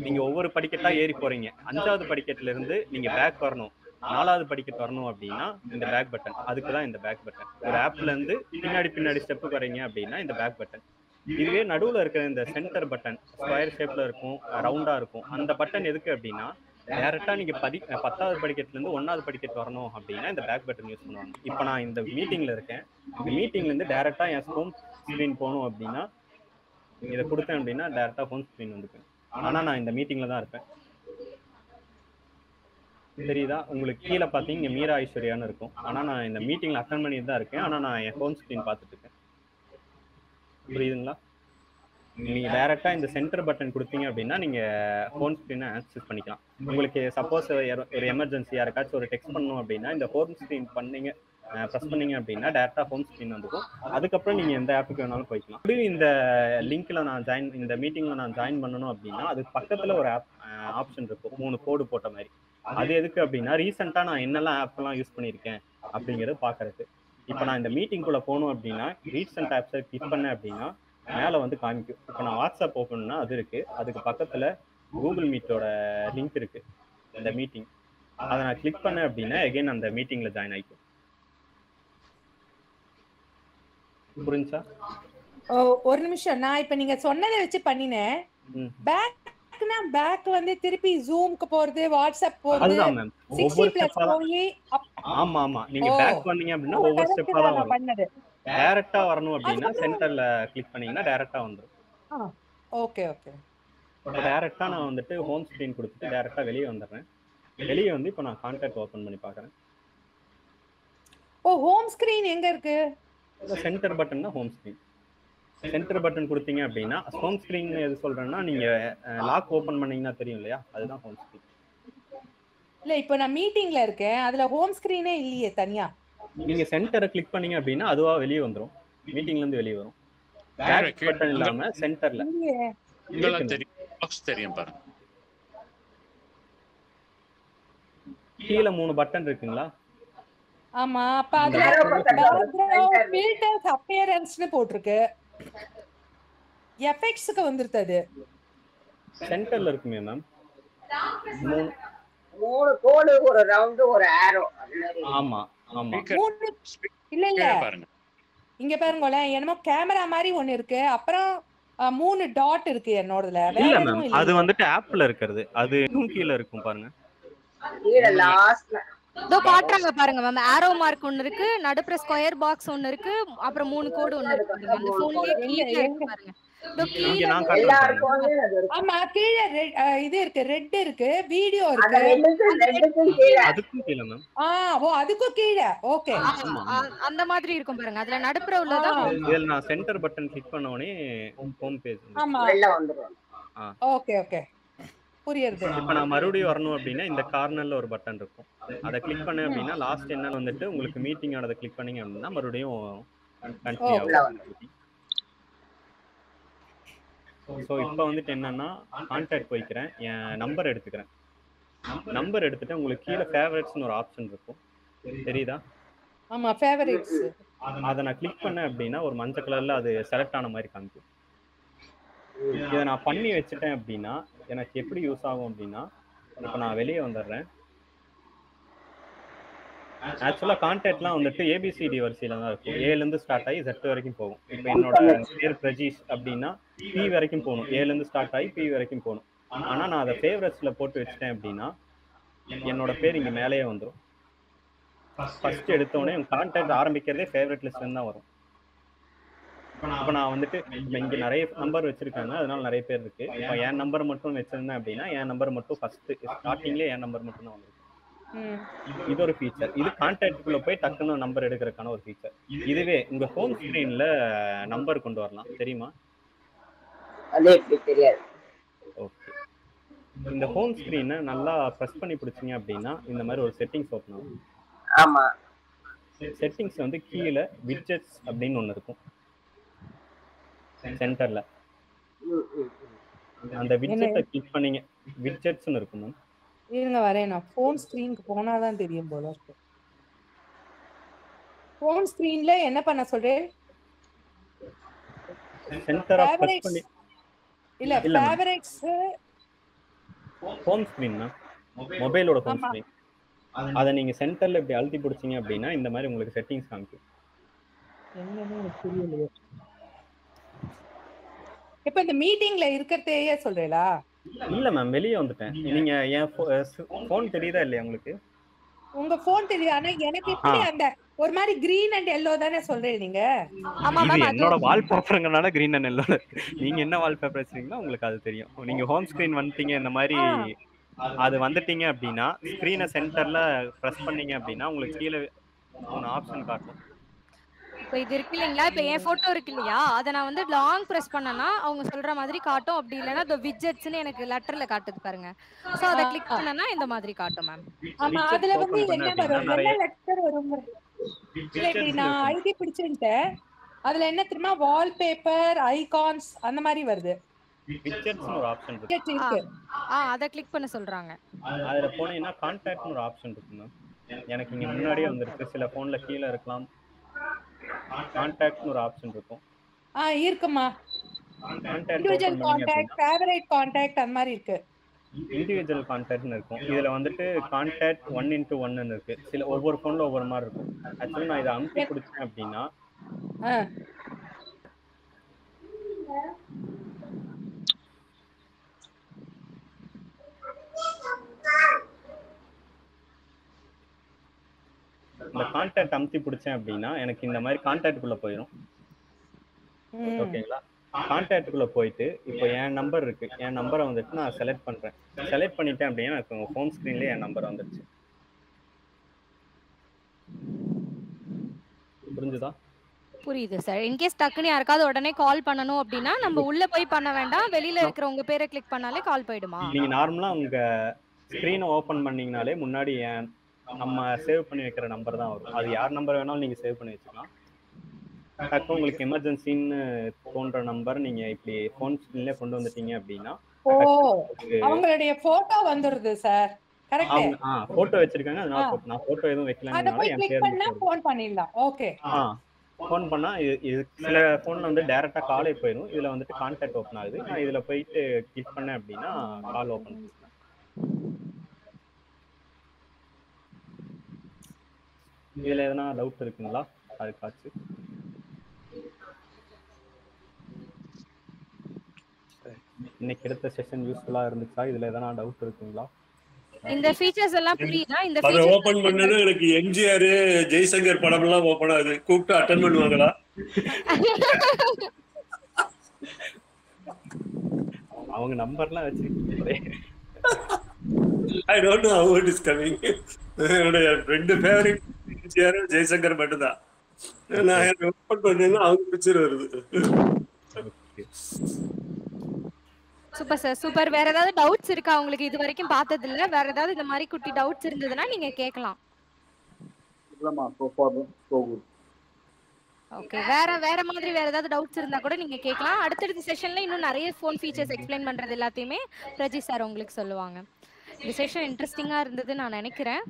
நீங்க ஒவ்வொரு படிக்கட்டா ஏறி போறீங்க. 5வது படிக்கட்டுல இருந்து நீங்க பேக் வரணும், 4வது படிக்கட்டு வரணும் அப்படின்னா இந்த பேக் பட்டன், அதுக்கு தான் இந்த பேக் பட்டன். ஒரு ஆப்ல இருந்து பின்னாடி ஸ்டெப் வரீங்க அப்படின்னா இந்த பேக் பட்டன். இதுவே நடுவுல இருக்கிற இந்த சென்டர் பட்டன் ஸ்கொயர் ஷேப்ல இருக்கும், ரவுண்டா இருக்கும். அந்த பட்டன் எதுக்கு அப்படின்னா, டைரக்டா நீங்க 10வது படிக்கட்டுல இருந்து 1வது படிக்கட்டு வரணும் அப்படின்னா இந்த பேக் பட்டன் யூஸ் பண்ணுவாங்க. இப்போ நான் இந்த மீட்டிங்ல இருக்கேன், இந்த மீட்டிங்ல இருந்து டைரக்டா என் ஹோம் ஸ்கிரீன் போகணும் அப்படின்னா இதை கொடுத்தேன் அப்படின்னா டைரக்டா ஹோம் ஸ்கிரீன் வந்துருக்கேன். ஆனா நான் இந்த மீட்டிங்ல தான் இருப்பேன், தெரியுதா? உங்களுக்கு கீழே பாத்தீங்க மீரா ஐஸ்வர்யான்னு இருக்கும். ஆனா நான் இந்த மீட்டிங்ல அட்டெண்ட் பண்ணிட்டு தான் இருக்கேன். ஆனா நான் என் ஹோம் ஸ்கிரீன் பார்த்துட்டு இருக்கேன், புரியுதுங்களா? நீங்க டைரக்டா இந்த சென்டர் பட்டன் கொடுத்தீங்க அப்படின்னா நீங்க ஹோம் ஸ்கிரீனை ஆக்சஸ் பண்ணிக்கலாம். உங்களுக்கு சப்போஸ் ஒரு எமர்ஜென்சி யாருக்காச்சும் ஒரு டெக்ஸ்ட் பண்ணணும் அப்படின்னா இந்த ஹோம் ஸ்கிரீன் பண்ணீங்க ப்ரெஸ் பண்ணீங்க அப்படின்னா டைரக்டா ஹோம் ஸ்கிரீன் வந்துக்கும். அதுக்கப்புறம் நீங்க எந்த ஆப்புக்கு வேணாலும் போய்க்கலாம். இந்த லிங்க்ல இந்த மீட்டிங்ல நான் ஜாயின் பண்ணணும் அப்படின்னா அது பக்கத்துல ஒரு ஆப்ஷன் இருக்கும், 3 கோடு போட்ட மாதிரி. அது எதுக்கு அப்படின்னா ரீசெண்டா நான் என்னெல்லாம் ஆப்லாம் யூஸ் பண்ணியிருக்கேன் அப்படிங்கிறது பாக்குறதுக்கு. இப்போ நான் இந்த மீட்டிங்குள்ள போகணும் அப்படின்னா ரீசெண்ட் ஆப்ஸை கிளிக் பண்ணேன் அப்படின்னா மேலே வந்து காமிக்கும். இப்போ நான் வாட்ஸ்அப் ஓப்பன்னா அது இருக்கு, அதுக்கு பக்கத்துல கூகுள் மீட்டோட லிங்க் இருக்கு இந்த மீட்டிங். அதை நான் கிளிக் பண்ணேன் அப்படின்னா எகைன் அந்த மீட்டிங்ல ஜாயின் ஆயிக்கும். புரிஞ்சா? ஒரு நிமிஷம், நான் இப்ப நீங்க சொன்னதை வச்சு பண்ணினேன். பேக்னா பேக் வந்து திருப்பி ஜூம்க்கு போறது, வாட்ஸ்அப் போறது, அதுதான் மேம் 60 ஒவ்வொரு பிளஸ் ஸ்டெப்பா. போய் ஆமா ஆமா நீங்க பேக் பண்ணீங்க அப்படின்னா ஒவ்வொரு ஸ்டெப்பா தான் வரும். பண்ணது டைரக்டா வரணும் அப்படின்னா சென்டர்ல கிளிக் பண்ணீங்கன்னா டைரக்டா வந்துரும். Okay okay. இப்போ டைரக்டா நான் வந்துட்டு ஹோம் ஸ்கிரீன் கொடுத்துட்டு டைரக்டா வெளியே வந்துடுறேன். வெளியே வந்து இப்போ நான் கான்டாக்ட் ஓபன் பண்ணி பார்க்கறேன். ஹோம் ஸ்கிரீன் எங்க இருக்கு? சென்டர் பட்டன் தான் ஹோம் ஸ்கிரீன். சென்டர் பட்டன் கொடுத்தீங்க அப்படின்னா ஹோம் ஸ்கிரீன் எது சொல்றேன்னா நீங்க லாக் ஓபன் பண்ணீங்கன்னா தெரியும் இல்லையா, அதுதான் ஹோம் ஸ்கிரீன். இல்ல இப்போ நான் மீட்டிங்ல இருக்கேன், அதுல ஹோம் ஸ்கிரீனே இல்லையே தனியா. நீங்க சென்டரை கிளிக் பண்ணீங்க அப்படின்னா அதுவா வெளியே வந்துரும், மீட்டிங்ல இருந்து வெளியே வரும். பேக் பட்டன் இல்லாம சென்டர்ல உங்களுக்கு தெரியும், பாக்ஸ் தெரியும் பாருங்க. கீழ 3 பட்டன் இருக்குங்களா? ஆமா, அப்ப அதுல பேக்ரவுண்ட் ஃபில்டர்ஸ் அப்பியரன்ஸ்னு போட்டுருக்கு. எஃபெக்ட்ஸ்க்கு வந்துருது. சென்டர்ல இருக்குமே மேம் 3 கோடு, ஒரு ரவுண்ட், ஒரு ஆரோ. ஆமா ஆமா. இல்ல இல்ல பாருங்க இங்க பாருங்களே, என்னமோ கேமரா மாதிரி ஒன்னு இருக்கு, அப்புறம் 3 டாட் இருக்கு என்னோடதுல. இல்ல மேம் அது வந்துட்டு ஆப்ல இருக்குது, அது இன்னும் கீழ இருக்கும் பாருங்க. கீழ லாஸ்ட்ல இதோ காட்றாங்க பாருங்க மேம். ஆரோ மார்க் ஒன்னு இருக்கு, நடுப்புற ஸ்கொயர் பாக்ஸ் ஒன்னு இருக்கு, அப்புறம் 3 கோடு ஒன்னு இருக்கு. அந்த போன்லயே கீழ இருக்கு பாருங்க. இதோ கீழ எல்லாருக்கும் அது இருக்கு. ஆமா, கீழ இது இருக்கு, ரெட் இருக்கு, வீடியோ இருக்கு. ரெண்டுக்கும் கீழ, அதுக்கும் கீழ மேம். அதுக்கும் கீழ. ஓகே, அந்த மாதிரி இருக்கும் பாருங்க. அதுல நடுப்புற உள்ளதா இதுல நான் சென்டர் பட்டன் கிளிக் பண்ண உடனே ஹோம் பேஜ் ஆமா வெளிய வந்துரும். ஓகே ஓகே, புரியுது. இப்போ நான் மறுபடியும் வரணும் அப்படின்னா இந்த கார்னர்ல ஒரு பட்டன் இருக்கும், அதை கிளிக் பண்ணேன் அப்படின்னா லாஸ்ட் என்னன்னு வந்துட்டு உங்களுக்கு மீட்டிங் ஆனதை கிளிக் பண்ணீங்க அப்படின்னா மறுபடியும் கண்டினியூ ஆகும். ஸோ இப்போ வந்துட்டு என்னன்னா கான்டாக்ட் போய்க்கிறேன், என் நம்பர் எடுத்துக்கிறேன். நம்பர் எடுத்துட்டு உங்களுக்கு கீழே ஃபேவரட்ஸ்னு ஒரு ஆப்ஷன் இருக்கும், தெரியுதா? ஆமா, ஃபேவரட்ஸ். அதை நான் கிளிக் பண்ணேன் அப்படின்னா ஒரு மஞ்சள் கலர்ல அது செலக்ட் ஆன மாதிரி காமிக்கும். இதை நான் பண்ணி வச்சுட்டேன் அப்படின்னா எனக்கு எப்படி யூஸ் ஆகும் அப்படின்னா, இப்போ நான் வெளியே வந்துடுறேன். ஆக்சுவலா கான்டாக்ட்லாம் வந்துட்டு ஏபிசிடி வரிசையில தான் இருக்கும், ஏல இருந்து ஸ்டார்ட் ஆகி Z வரைக்கும் போகும். இப்போ என்னோட பேர் பிரஜீஷ் அப்படின்னா பி வரைக்கும் போகணும், ஏல இருந்து ஸ்டார்ட் ஆகி பி வரைக்கும் போகணும். ஆனா நான் அதை ஃபேவரட்ஸ்ல போட்டு வச்சுட்டேன் அப்படின்னா என்னோட பேர் இங்க மேலேயே வந்துடும். ஃபர்ஸ்ட் எடுத்தோடனே கான்டாக்ட் ஆரம்பிக்கிறதே ஃபேவரட் லிஸ்ட்ல தான் வரும். இப்போ நான் வந்துட்டு இங்க நிறைய நம்பர் வச்சிருக்காங்க, அதனால நிறைய பேர் இருக்கு. இப்போ என் நம்பர் மட்டும் வச்சிருந்தேன் அப்படின்னா என் நம்பர் மட்டும் ஃபர்ஸ்ட் ஸ்டார்டிங்லேயே என் நம்பர் மட்டும் தான் வந்திருக்கு. இது ஒரு ஃபீச்சர். இது கான்டாக்ட்குள்ள போய் டக்குன்னு நம்பர் எடுக்கிறதுக்கான ஒரு ஃபீச்சர். இதுவே உங்க ஹோம் ஸ்கிரீன்ல நம்பர் கொண்டு வரலாம், தெரியுமா? அது எப்படி தெரியாது. ஓகே, இந்த ஹோம் ஸ்கிரீனை நல்லா பிரஸ் பண்ணி பிடிச்சிங்க அப்படின்னா இந்த மாதிரி ஒரு செட்டிங்ஸ் ஓப்பன் ஆகும். ஆமா, செட்டிங்ஸ் வந்து கீழே விட்ஜெட்ஸ் அப்படின்னு ஒன்று இருக்கும் சென்டர்ல. அந்த விட்ஜெட்டை கிளிக் பண்ணீங்க, விட்ஜெட்ஸ்னு இருக்கும் மேம். இருங்க வரேன், நான் ஃபோன் ஸ்கிரீனுக்கு போனாதான் தெரியும் போல இருக்கு. ஃபோன் ஸ்கிரீன்ல என்ன பண்ண சொல்றேன்? சென்டரா பிரஸ் பண்ணி இல்ல ஃபேவரட்ஸ் ஹோம் ஸ்கிரீன் மேம், மொபைலோட ஹோம் ஸ்கிரீன். அதை நீங்க சென்டர்ல இப்படி அழுத்தி பிடிச்சீங்க அப்படின்னா இந்த மாதிரி உங்களுக்கு செட்டிங்ஸ் காமிக்கும். என்னன்னு எனக்கு புரியலையே. இப்ப இந்த மீட்டிங்ல இருக்கறதையே சொல்றீங்களா? இல்ல மேம், வெளியே வந்துட்டேன். நீங்க என் போன் தெரியுதா இல்லையா உங்களுக்கு? உங்க போன் தெரியும், ஆனா எனக்கு எப்படி அந்த ஒரு மாதிரி கிரீன் அண்ட் எல்லோ தானே சொல்றீங்க நீங்க? ஆமா மேம், என்னோட வால்பேப்பர்ங்கனால கிரீன் அண்ட் எல்லோ. நீங்க என்ன வால்பேப்பர் வச்சிருக்கீங்களோ உங்களுக்கு அது தெரியும். நீங்க ஹோம் ஸ்கிரீன் வந்துட்டீங்க இந்த மாதிரி அது வந்துட்டீங்க அப்படின்னா ஸ்கிரீனை சென்டர்ல பிரஸ் பண்ணீங்க அப்படின்னா உங்களுக்கு கீழே ஒரு ஆப்ஷன் காட்டும். இப்போ இது இருக்கு இல்லைங்களா, இப்போ என் போட்டோ இருக்கு இல்லையா, அதை நான் வந்து லாங் பிரஸ் பண்ணனா அவங்க சொல்ற மாதிரி காட்டும். அப்படி இல்லைன்னா இந்த விட்ஜெட்ஸ்னு எனக்கு லெட்டர்ல காட்டுது பாருங்க. சோ அதை கிளிக் பண்ணனா இந்த மாதிரி காட்டும் மேம். ஆமா, அதுல வந்து என்ன வரும், என்ன லெட்டர் வரும்? இல்ல இப்படி நான் ஐடி பிடிச்சிட்டேன், அதுல என்ன தெரியுமா, வால்பேப்பர், ஐகான்ஸ் அந்த மாதிரி வருது. விட்ஜெட்ஸ்னு ஒரு ஆப்ஷன் இருக்கு. இருக்கு. அத கிளிக் பண்ண சொல்றாங்க. அதுல போனீங்கன்னா கான்டாக்ட்னு ஒரு ஆப்ஷன் இருக்கு மேம். எனக்கு இங்க முன்னாடியே வந்துருச்சு. சில போன்ல கீழ இருக்கலாம். கான்டாக்ட்னு ஒரு ஆப்ஷன் இருக்கும். இருக்குமா. கான்டாக்ட் இண்டிவிஜுவல் ஓபன் பண்ணீங்க கான்டாக்ட், ஃபேவரட் கான்டாக்ட் அந்த மாதிரி இருக்கு. இண்டிவிஜுவல் கான்டாக்ட்னு இருக்கும். இதுல வந்துட்டு கான்டாக்ட் 1:1 ன்னு இருக்கு. சில ஒவ்வொரு போன்ல ஒவ்வொரு மாதிரி இருக்கும். ஆக்சுவலி நான் இதை அமுத்தி பிடிச்சேன் அப்படின்னா இந்த கான்டாக்ட் அமுத்தி பிடிச்சேன் அப்படின்னா எனக்கு இந்த மாதிரி கான்டாக்டுக்குள்ள போயிடும். ஓகேங்களா? கான்டாக்டுக்குள்ள போயிட்டு இப்போ என் நம்பர் இருக்கு. என் நம்பரை வந்துட்டு நான் செலக்ட் பண்றேன். செலக்ட் பண்ணிட்டேன் அப்படின்னா எனக்கு உங்க ஹோம் ஸ்கிரீன்லயே என் நம்பர் வந்துருச்சு. புரிஞ்சுதா? புரியுது சார். இன்கேஸ் டக்குன்னு யாருக்காவது உடனே கால் பண்ணணும் அப்படின்னா நம்ம உள்ள போய் பண்ண வேண்டாம், வெளியில இருக்கிற உங்க பேரை கிளிக் பண்ணாலே கால் போயிடுமா? நீங்க நார்மலா உங்க ஸ்கிரீனை ஓபன் பண்ணீங்கனாலே முன்னாடி நம்ம சேவ் பண்ணி வைக்கிற நம்பர் தான் வரும். அது யார் நம்பர் வேணாலும் நீங்க சேவ் பண்ணி வச்சுக்கலாம். டக்கு உங்களுக்கு எமர்ஜென்சின்னு தோன்ற நம்பர் நீங்க இப்படி போன் ஸ்கிரீன்ல கொண்டு வந்துட்டீங்க அப்படின்னா அவங்களுடைய போட்டோ வந்துருது சார். கரெக்ட். போட்டோ வச்சிருக்காங்க. அதனால நான் போட்டோ எதுவும் வைக்கலனால என் பேர் பண்ணா போன் பண்ணிடலாம். ஓகே. போன் பண்ணா இது சில போன்ல வந்து டைரக்டா காலே போயிடும். இதுல வந்துட்டு கான்டாக்ட் ஓபன் ஆகுது. நான் இதுல போயிட்டு கிளிக் பண்ணேன் அப்படின்னா கால் ஓபன் பண்ணிக்கலாம். இதுல எதனா டவுட் இருக்குங்களா? அதுக்காச்சு இன்னைக்கு எடுத்த செஷன் யூஸ்ஃபுல்லா இருந்துச்சா? இதுல எதனா டவுட் இருக்குங்களா? இந்த ஃபீச்சர்ஸ் எல்லாம் புரியுதா? இந்த அத ஓபன் பண்ணது எனக்கு எம்ஜிஆர் ஜெய்சங்கர் படம் எல்லாம் ஓபன் ஆகுது. கூப்பிட்டு அட்டெண்ட் பண்ணுவாங்களா? அவங்க நம்பர்லாம் வச்சிருக்கீங்களே. I don't know how it is coming. என்னோட ரெண்டு ஃபேவரட் எம்ஜிஆர் ஜெய்சங்கர் மட்டும் தான். நான் ஓபன் பண்ணேன்னா அவங்க பிக்சர் வருது. Super sir, super. வேற ஏதாவது டவுட்ஸ் இருக்கா உங்களுக்கு? இது வரைக்கும் பார்த்தது இல்ல. வேற ஏதாவது இந்த மாதிரி குட்டி டவுட்ஸ் இருந்ததுன்னா நீங்க கேட்கலாம். இல்லம்மா, so far so good. Okay. வேற மாதிரி வேற ஏதாவது டவுட்ஸ் இருந்தா கூட நீங்க கேட்கலாம். அடுத்த செஷன்ல இன்னும் நிறைய ஃபோன் ஃபீச்சர்ஸ் எக்ஸ்பிளைன் பண்றது எல்லாத்தையுமே பிரஜி சார் உங்களுக்கு சொல்லுவாங்க. இந்த செஷன் இன்ட்ரஸ்டிங்கா இருந்தது நான் நினைக்கிறேன்.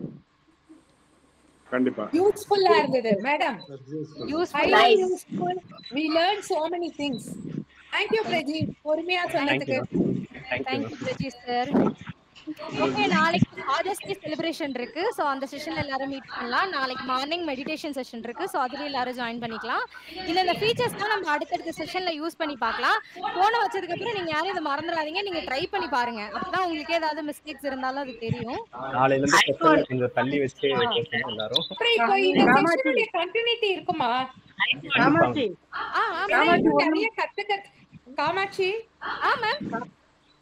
கண்டிப்பா யூஸ்ஃபுல்லா இருந்தது madam. Useful. We learned so many things. Thank you Praji, பொறுமையா சொன்னதுக்கு. Thank you Praji sir. Okay, நாளைக்கு ஃபாதர்ஸ் டே செலிப்ரேஷன் இருக்கு. சோ அந்த செஷன்ல எல்லாரும் மீட் பண்ணலாம். நாளைக்கு மார்னிங் மெடிடேஷன் செஷன் இருக்கு. சோ அதுல எல்லாரும் ஜாயின் பண்ணிக்கலாம். இந்த ஃபீச்சர்ஸ் தான் நம்ம அடுத்த செஷன்ல யூஸ் பண்ணி பார்க்கலாம். போன் வச்சதுக்கு அப்புறம் நீங்க யாரும் இத மறந்துடாதீங்க. நீங்க ட்ரை பண்ணி பாருங்க. அப்பதான் உங்களுக்கு ஏதாவது மிஸ்டேக்ஸ் இருந்தாலும் அது தெரியும். நாளைல இருந்து செஷன் கொஞ்சம் தள்ளி வச்சு கேட்கணும் எல்லாரும். இப்போ இந்த செஷனுடைய கண்டினியூட்டி இருக்குமா? காமாட்சி நிறைய காமாட்சி. மேம்,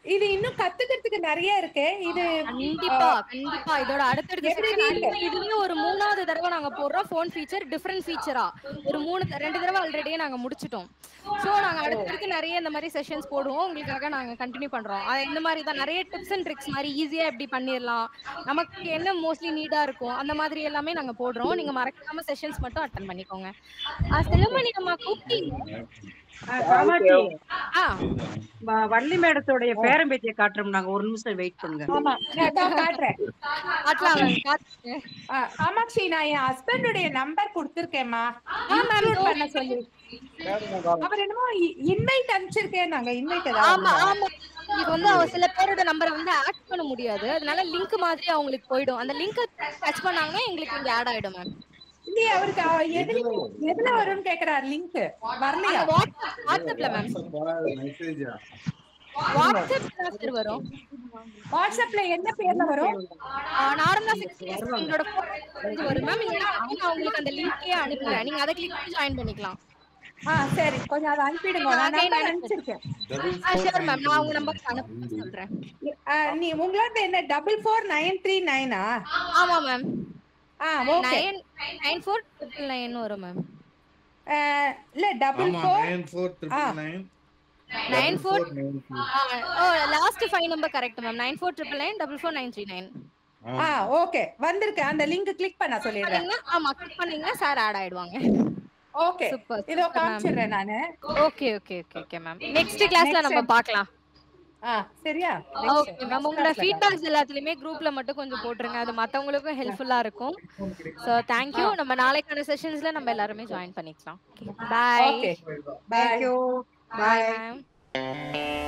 இது இன்னும் கத்துக்கிறதுக்கு நிறைய இருக்கு. இது கண்டிப்பா இதோட அடுத்தடுத்த செஷன் இதுலயே ஒரு மூணாவது தடவை நாங்க போடுறோம். ஃபோன் ஃபீச்சர் டிஃபரண்ட் ஃபீச்சரா ஒரு 2 தடவை ஆல்ரெடியே நாங்க முடிச்சிட்டோம். சோ நாங்க அடுத்தடுத்து நிறைய இந்த மாதிரி செஷன்ஸ் போடுவோம். உங்களுக்காக நாங்க கண்டினியூ பண்றோம். இந்த மாதிரி தான் நிறைய டிப்ஸ் அண்ட் ட்ரிக்ஸ் மாதிரி ஈஸியா எப்படி பண்ணிரலாம், நமக்கு என்ன மோஸ்ட்லி நீடா இருக்கும் அந்த மாதிரி எல்லாமே நாங்க போடுறோம். நீங்க மறக்காம செஷன்ஸ் மட்டும் அட்டெண்ட் பண்ணிக்கோங்க. செலமணி அம்மா கூப்பிட்டீங்க. வள்ளி மேடத்தோட பேரம்பேத்தியை காட்டுறோம். நாங்க ஒரு நிமிஷம் வெயிட் பண்ணுங்க. காமாட்சி, நான் என் ஹஸ்பண்டுடைய நம்பர் கொடுத்திருக்கேன்மா. பண்ண சொல்லி அவர் என்னமோ இன்வைட் அனுப்பிச்சிருக்கேன். நாங்க இன்வைட் இது வந்து சில பேரோட நம்பரை வந்து ஆட் பண்ண முடியாது. அதனால லிங்க் மாதிரி அவங்களுக்கு போயிடும். அந்த லிங்க் டச் பண்ணாங்கன்னா எங்களுக்கு இங்க ஆட் ஆயிடும் மேம். இல்ல, அவருக்கு எதுல வரும்னு கேக்குறாரு. லிங்க் வரலையா? வாட்ஸ்அப்ல மேம். வாட்ஸ்அப்ல சார் வரும். வாட்ஸ்அப்ல என்ன பேர்ல வரும்? நார்மலா 6 இயர்ஸ் உங்களோட போட்டோ வரும் மேம். இல்லனா நான் உங்களுக்கு அந்த லிங்க்கே அனுப்புறேன். நீங்க அத கிளிக் பண்ணி ஜாயின் பண்ணிக்கலாம். சரி, கொஞ்சம் அத அனுப்பிடுங்க. நான் நம்பர் அனுப்பிச்சிருக்கேன். ஷூர் மேம், நான் உங்க நம்பருக்கு அனுப்பி சொல்றேன். நீ உங்களோட என்ன 44939 ஆமா மேம். ஓகே. 9499 வரும் மேம். இல்ல 9499 last 5 number correct ma'am. 9499 44939. Okay, வந்திருக்கு. அந்த லிங்க் கிளிக் பண்ண சொல்லிடுறேன். ஆமா, கிளிக் பண்ணீங்கன்னா சார் ஆட் ஆயிடுவாங்க. ஓகே, இதோ காமிச்சிடுறேன் நானு. Okay okay okay okay ma'am. Next கிளாஸ்ல நம்ம பார்க்கலாம். சரியா? Okay ma'am. உங்களோட ஃபீட்பேக்ஸ் எல்லாத்துலயுமே குரூப்ல மட்டும் கொஞ்சம் போட்டுருங்க. அது மத்தவங்களுக்கும் ஹெல்ப்ஃபுல்லா இருக்கும். So thank you. நம்ம நாளைக்கான செஷன்ஸ்ல நம்ம எல்லாரும் ஜாயின் பண்ணிக்கலாம். Bye. Okay. Thank you. Bye Bye. Ma'am.